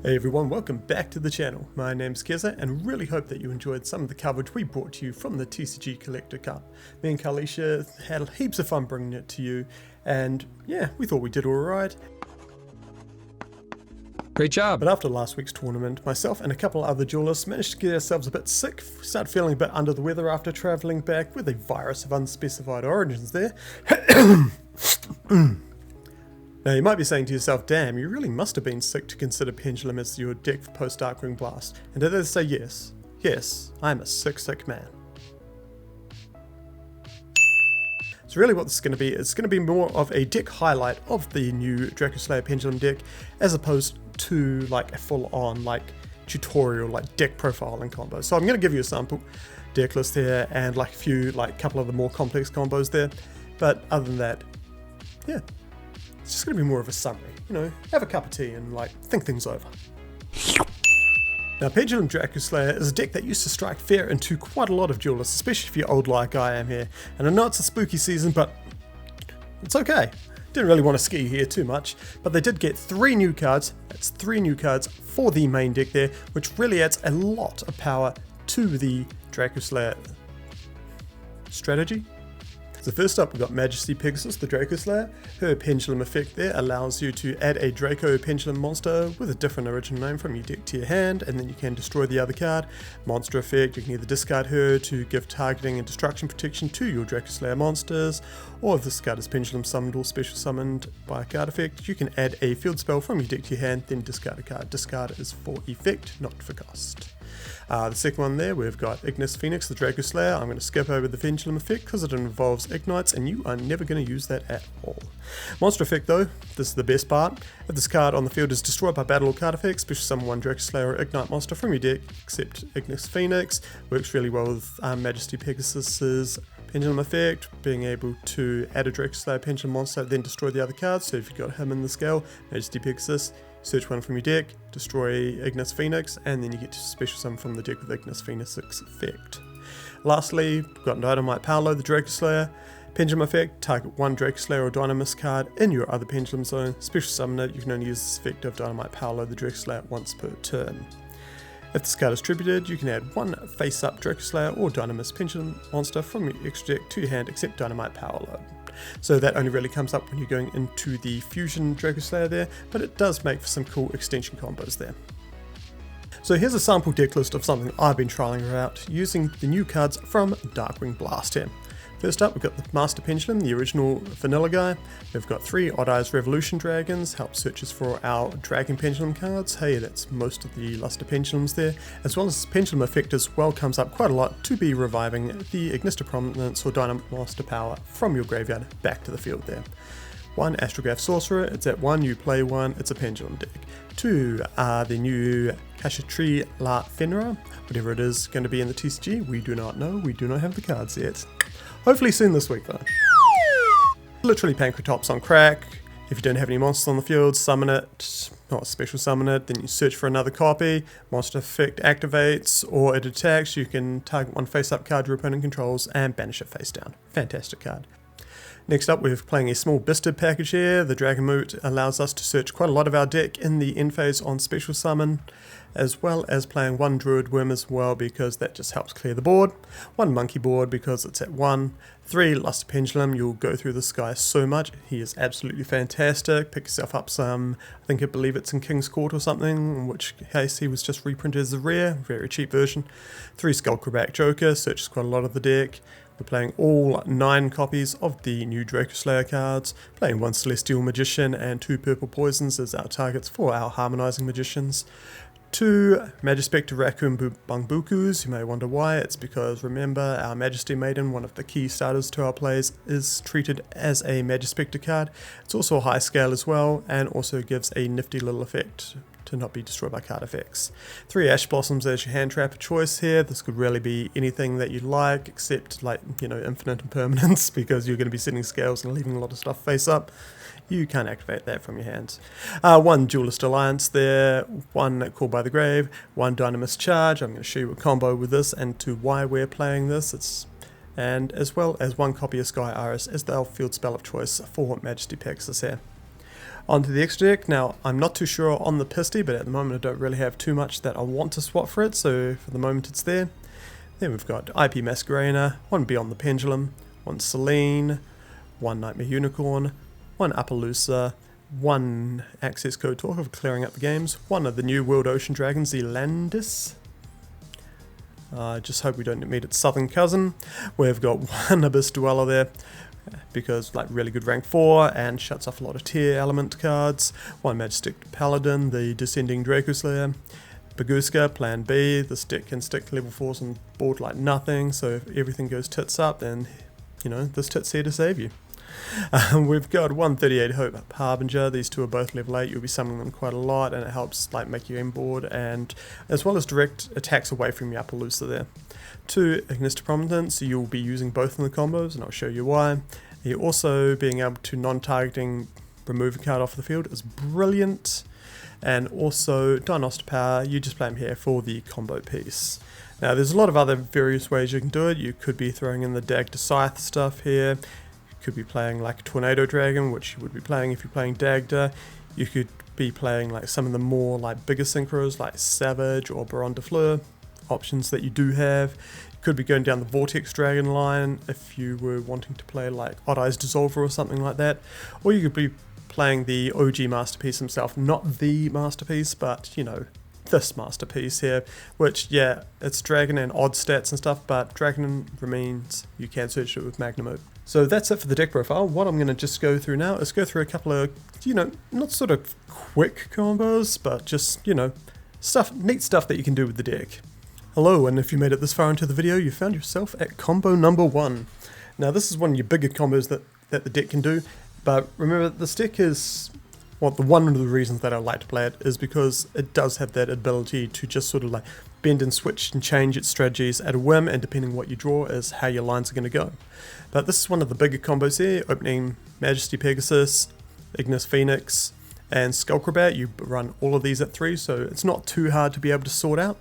Hey everyone, welcome back to the channel. My name's Keza and really hope that you enjoyed some of the coverage we brought to you from the TCG Collector Cup. Me and Kalisha had heaps of fun bringing it to you and yeah, we thought we did alright. Great job. But after last week's tournament, myself and a couple other duelists managed to get ourselves a bit sick, start feeling a bit under the weather after travelling back with a virus of unspecified origins there. Now you might be saying to yourself, damn, you really must have been sick to consider Pendulum as your deck for post Darkwing Blast. And did they say yes? Yes, I'm a sick man. So really what this is going to be, it's going to be more of a deck highlight of the new Dracoslayer Pendulum deck, as opposed to like a full-on like tutorial, like deck profiling combo. So I'm going to give you a sample deck list here and like a few, like a couple of the more complex combos there. But other than that, yeah. It's just going to be more of a summary, you know, have a cup of tea and like think things over. Now Pendulum Dracoslayer is a deck that used to strike fear into quite a lot of duelists, especially if you're old like I am here. And I know it's a spooky season, but it's okay. Didn't really want to ski here too much, but they did get 3 new cards. That's 3 new cards for the main deck there, which really adds a lot of power to the Dracoslayer strategy. So first up, we've got Majesty Pegasus, the Dracoslayer. Her pendulum effect there allows you to add a Draco pendulum monster with a different original name from your deck to your hand, and then you can destroy the other card. Monster effect, you can either discard her to give targeting and destruction protection to your Dracoslayer monsters, or if this card is pendulum summoned or special summoned by a card effect, you can add a field spell from your deck to your hand, then discard a card. Discard is for effect, not for cost. The second one there, we've got Ignis Phoenix, the Dracoslayer. I'm going to skip over the pendulum effect because it involves ignites and you are never going to use that at all. Monster effect though, this is the best part. If this card on the field is destroyed by battle or card effect, special summon one Dracoslayer or ignite monster from your deck, except Ignis Phoenix. Works really well with Majesty Pegasus's pendulum effect, being able to add a Dracoslayer pendulum monster, then destroy the other cards. So if you've got him in the scale, Majesty Pegasus, search one from your deck, destroy Ignis Phoenix, and then you get to special summon from the deck with Ignis Phoenix's effect. Lastly, we've got Dynamite Powerload, the Dracoslayer. Pendulum effect, target one Dracoslayer or Dynamis card in your other pendulum zone. Special summon it, you can only use this effect of Dynamite Powerload, the Dracoslayer once per turn. If this card is tributed, you can add one face-up Dracoslayer or Dynamis pendulum monster from your extra deck to your hand, except Dynamite Powerload. So that only really comes up when you're going into the Fusion Dracoslayer there, but it does make for some cool extension combos there. So here's a sample deck list of something I've been trialing out using the new cards from Darkwing Blast here. First up, we've got the Master Pendulum, the original vanilla guy. We've got 3 Odd Eyes Revolution Dragons, help searches for our Dragon Pendulum cards. Hey, that's most of the Luster Pendulums there. As well as this Pendulum effect as well comes up quite a lot to be reviving the Ignister Prominence or Dynamite Master power from your graveyard back to the field there. 1 Astrograph Sorcerer, it's at 1, you play 1, it's a Pendulum deck. 2 are the new Kashatri La Fenra, whatever it is going to be in the TCG, we do not know, we do not have the cards yet. Hopefully soon this week though. Literally Pancratops on crack. If you don't have any monsters on the field, summon it, not special summon it, then you search for another copy. Monster effect activates or it attacks, you can target one face-up card your opponent controls and banish it face down. Fantastic card. Next up, we're playing a small Bisted package here. The Dragon Moot allows us to search quite a lot of our deck in the end phase on special summon, as well as playing 1 Druid Worm as well because that just helps clear the board. 1 Monkey Board because it's at 1. 3 Luster Pendulum, you'll go through this guy so much. He is absolutely fantastic. Pick yourself up some, I believe it's in King's Court or something, in which case he was just reprinted as a rare, very cheap version. 3 Skullcraback Joker, searches quite a lot of the deck. We're playing all 9 copies of the new Dracoslayer cards, playing 1 Celestial Magician and 2 Purple Poisons as our targets for our Harmonizing Magicians. 2 Magispector Raccoon Bungbukus, you may wonder why, it's because remember our Majesty Maiden, one of the key starters to our plays, is treated as a Magispector card. It's also a high scale as well and also gives a nifty little effect to not be destroyed by card effects. 3 Ash Blossoms as your hand trap of choice here. This could really be anything that you like except like, you know, infinite impermanence because you're going to be sending scales and leaving a lot of stuff face up. You can't activate that from your hands. 1 Duelist Alliance there, 1 Call by the Grave, 1 Dynamis Charge. I'm going to show you a combo with this and to why we're playing this. And as well as 1 copy of Sky Iris as the field spell of choice for Majesty Pegasus here. Onto the extra deck. Now, I'm not too sure on the Pisty, but at the moment I don't really have too much that I want to swap for it, so for the moment it's there. Then we've got IP Masquerader, one Beyond the Pendulum, one Selene, one Nightmare Unicorn, one Appaloosa, one Access Code Talk of clearing up the games, one of the new World Ocean Dragons, the Landis. Just hope we don't meet its southern cousin. We've got one Abyss Dweller there, because like really good rank 4 and shuts off a lot of tier element cards. One Majestic Paladin, the Descending Dracoslayer. Baguska, Plan B, this deck can stick level 4s on board like nothing, so if everything goes tits up, then you know, this tit's here to save you. We've got 138 Hope Harbinger. These two are both level 8. You'll be summoning them quite a lot, and it helps like make your game board, and as well as direct attacks away from your Appaloosa there. 2 Ignis to Prominence. You'll be using both in the combos, and I'll show you why. You're also being able to non-targeting remove a card off the field is brilliant, and also Diagnostic Power. You just play them here for the combo piece. Now, there's a lot of other various ways you can do it. You could be throwing in the Dag to Scythe stuff here. Could be playing like a Tornado Dragon, which you would be playing if you're playing Dagda. You could be playing like some of the more like bigger synchros like Savage or Baron de Fleur, options that you do have. You could be going down the Vortex Dragon line if you were wanting to play like Odd Eyes Dissolver or something like that. Or you could be playing the OG Masterpiece himself, not the Masterpiece, but you know, this Masterpiece here, which yeah, it's Dragon and odd stats and stuff, but Dragon remains, you can search it with Magna Mode. So that's it for the deck profile. What I'm going to just go through now is go through a couple of, you know, not sort of quick combos, but just, you know, neat stuff that you can do with the deck. Hello, and if you made it this far into the video, you found yourself at combo number 1. Now this is one of your bigger combos that the deck can do, but remember this deck is, well, one of the reasons that I like to play it is because it does have that ability to just sort of like bend and switch and change its strategies at a whim, and depending on what you draw is how your lines are going to go. But this is one of the bigger combos here, opening Majesty Pegasus, Ignis Phoenix, and Skullcrobat. You run all of these at 3, so it's not too hard to be able to sort out,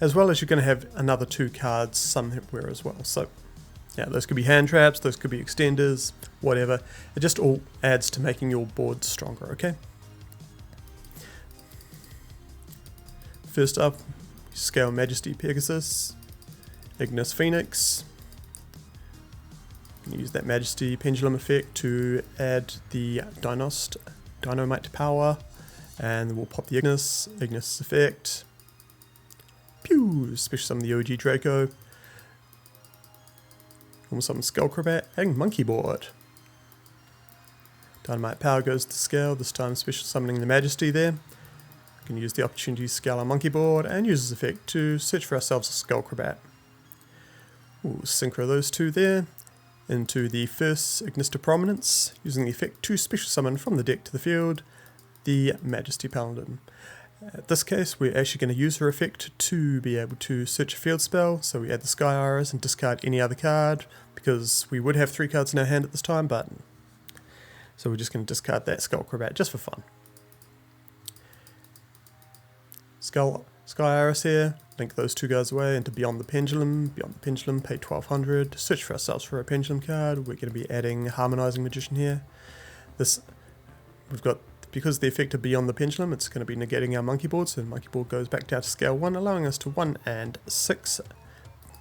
as well as you're going to have another 2 cards somewhere as well. So yeah, those could be hand traps, those could be extenders, whatever. It just all adds to making your board stronger, okay? First up, scale Majesty Pegasus, Ignis Phoenix. Use that Majesty Pendulum effect to add the Dynamite Power, and then we'll pop the Ignis effect. Pew! Special summon the OG Draco. Almost summon Skullcrobat and Monkey Board. Dynamite Power goes to scale, this time special summoning the Majesty there. We can use the opportunity to scale our Monkey Board and use this effect to search for ourselves a Skullcrobat. We'll synchro those two there into the first Ignis to Prominence, using the effect to special summon from the deck to the field the Majesty Paladin. In this case, we're actually going to use her effect to be able to search a field spell, so we add the Sky Iris and discard any other card, because we would have 3 cards in our hand at this time, but so we're just going to discard that Skullcrobat just for fun. Sky Iris here, link those 2 guys away into Beyond the Pendulum. Beyond the Pendulum, pay 1200, search for ourselves for a Pendulum card. We're going to be adding Harmonizing Magician here. We've got, because the effect of Beyond the Pendulum, it's going to be negating our Monkey Board, so the Monkey Board goes back down to scale 1, allowing us to 1 and 6.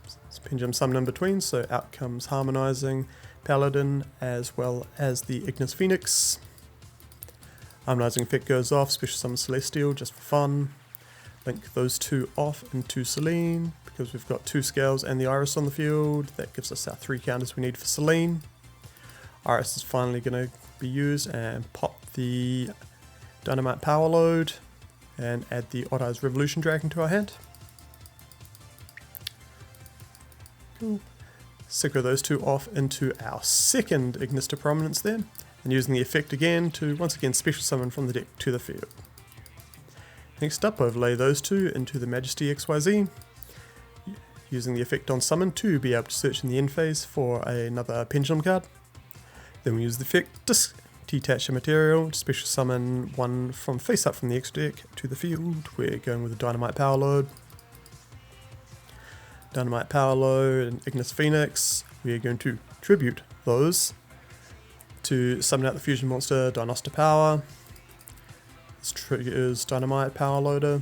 It's Pendulum summon in between, so out comes Harmonizing Paladin as well as the Ignis Phoenix. Harmonizing effect goes off, special summon Celestial just for fun. Link those 2 off into Selene, because we've got 2 scales and the Iris on the field. That gives us our 3 counters we need for Selene. Iris is finally going to be used, and pop the Dynamite Power Load and add the Odd Eyes Revolution Dragon to our hand. Cool. Synchro those 2 off into our second Ignis to Prominence then, and using the effect again to once again special summon from the deck to the field. Next up, overlay those 2 into the Majesty XYZ, using the effect on summon to be able to search in the end phase for another Pendulum card. Then we use the effect detach a material, special summon 1 from face up from the extra deck to the field. We're going with the Dynamite Power Load. Dynamite Power Load and Ignis Phoenix. We are going to tribute those to summon out the fusion monster Diagnostic Power. This triggers Dynamite Power Loader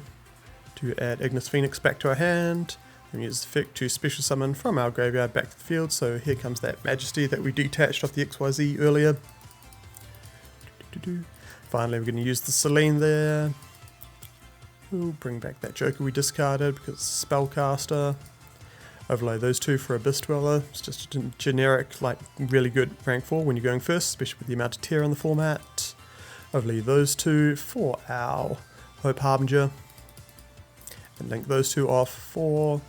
to add Ignis Phoenix back to our hand. And use the effect to special summon from our graveyard back to the field. So here comes that Majesty that we detached off the XYZ earlier. Finally, we're going to use the Selene there. We'll bring back that Joker we discarded because it's a spellcaster. Overlay those two for Abyss Dweller. It's just a generic, like, really good rank 4 when you're going first, especially with the amount of tear on the format. Overlay those two for our Hope Harbinger. And link those two off for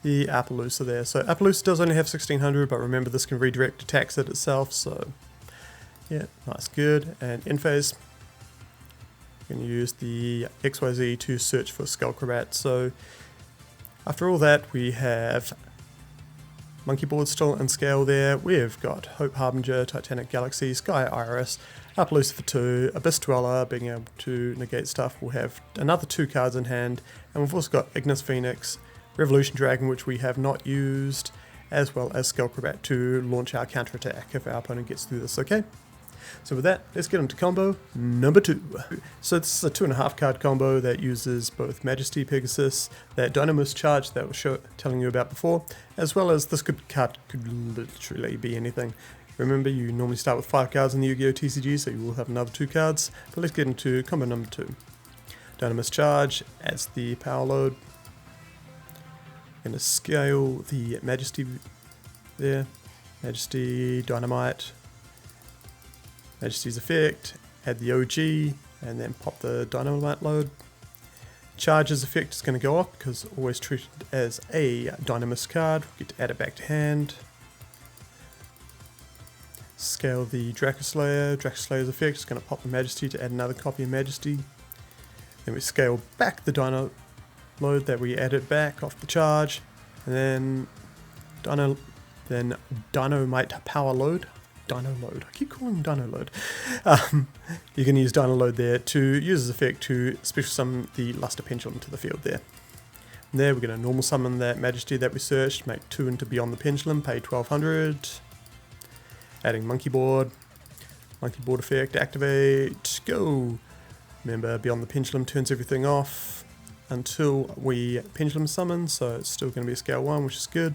the Appaloosa there. So Appaloosa does only have 1600, but remember this can redirect attacks at itself, so yeah, nice, good. And in phase, we're going to use the XYZ to search for Skullcrabat. So after all that, we have Monkey Board still in scale there. We've got Hope Harbinger, Titanic Galaxy, Sky Iris, Appaloosa for 2, Abyss Dweller, being able to negate stuff. We'll have another 2 cards in hand, and we've also got Ignis Phoenix, Revolution Dragon, which we have not used, as well as Skullcrabat to launch our counterattack if our opponent gets through this, okay? So with that, let's get into combo number 2. So this is a 2.5 card combo that uses both Majesty Pegasus, that Dynamis Charge that I was telling you about before, as well as this card could literally be anything. Remember, you normally start with 5 cards in the Yu-Gi-Oh! TCG, so you will have another 2 cards. But let's get into combo number 2. Dynamis Charge adds the power load. Going to scale the Majesty there. Majesty, Dynamite, Majesty's effect, add the OG, and then pop the Dynamite load. Charge's effect is going to go off because it's always treated as a Dynamis card. We get to add it back to hand. Scale the Dracoslayer. Dracoslayer's effect is going to pop the Majesty to add another copy of Majesty. Then we scale back the Dino load that we added back off the charge, and then Dynamite Power Load. Dino Load. I keep calling him Dino Load. You can use Dino Load there to use as effect to special summon the Luster Pendulum to the field there. And there we're going to normal summon that Majesty that we searched, make 2 into Beyond the Pendulum, pay 1200. Adding Monkey Board effect, activate, go! Remember, Beyond the Pendulum turns everything off until we Pendulum summon, so it's still going to be a scale 1, which is good.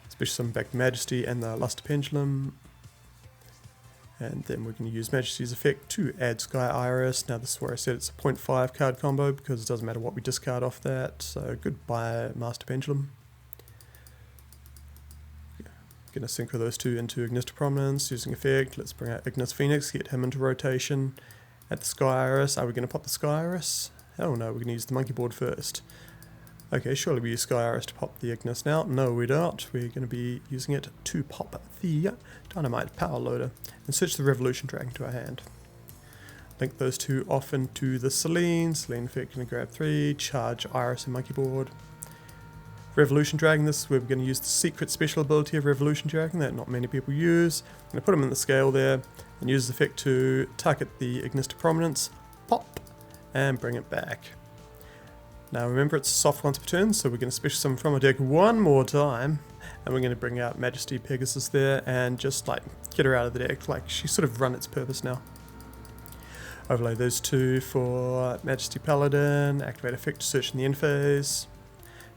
Special summon back the Majesty and the Luster Pendulum. And then we're going to use Majesty's effect to add Sky Iris. Now this is where I said it's a 0.5 card combo because it doesn't matter what we discard off that. So goodbye Master Pendulum. Going to synchro those two into Ignis to Prominence using effect. Let's bring out Ignis Phoenix, get him into rotation. At the Sky Iris, are we going to pop the Sky Iris? Oh no, we're going to use the Monkey Board first. Okay, surely we use Sky Iris to pop the Ignis now. No, we don't. We're going to be using it to pop the Dynamite Power Loader and switch the Revolution Dragon to our hand. Link those two off into the Selene. Selene effect going to grab 3, charge Iris and Monkey Board. Revolution Dragon, this is where we're going to use the secret special ability of Revolution Dragon that not many people use. I'm going to put them in the scale there and use the effect to target the Ignis to Prominence, pop, and bring it back. Now remember, it's soft once per turn, so we're going to special summon from our deck one more time, and we're going to bring out Majesty Pegasus there and just like get her out of the deck, like she's sort of run its purpose now. Overlay those two for Majesty Paladin, activate effect to search in the end phase,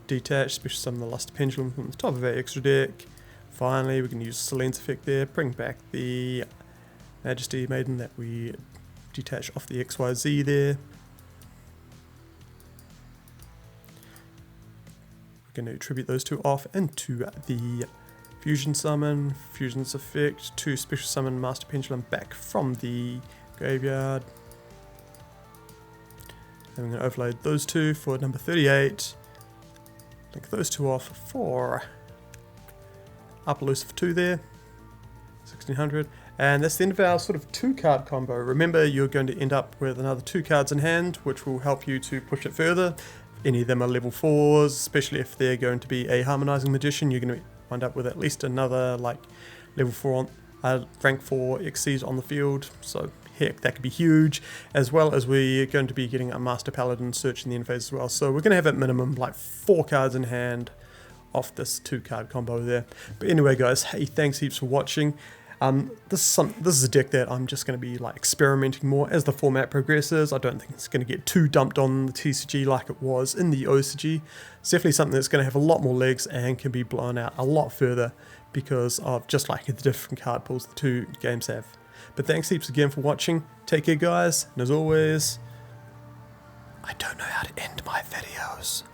detach, special summon the Luster Pendulum from the top of our extra deck. Finally, we can use Selene's effect there, bring back the Majesty Maiden that we detach off the XYZ there. We're going to tribute those two off into the Fusion Summon, Fusion's effect to special summon Master Pendulum back from the graveyard. And we're going to overload those two for number 38. Link those two off for Appaloosa for 2 there, 1600. And that's the end of our sort of 2-card combo. Remember, you're going to end up with another 2 cards in hand, which will help you to push it further. Any of them are level 4s, especially if they're going to be a Harmonizing Magician, you're going to wind up with at least another like level 4 on, rank 4 XCs on the field. So heck, that could be huge, as well as we're going to be getting a Master Paladin search in the end phase as well. So we're going to have at minimum like 4 cards in hand off this 2-card combo there. But anyway guys, hey, thanks heaps for watching. This is a deck that I'm just going to be like experimenting more as the format progresses. I don't think it's going to get too dumped on the TCG like it was in the OCG. It's definitely something that's going to have a lot more legs and can be blown out a lot further because of just like the different card pools the two games have. But thanks heaps again for watching. Take care guys, and as always, I don't know how to end my videos.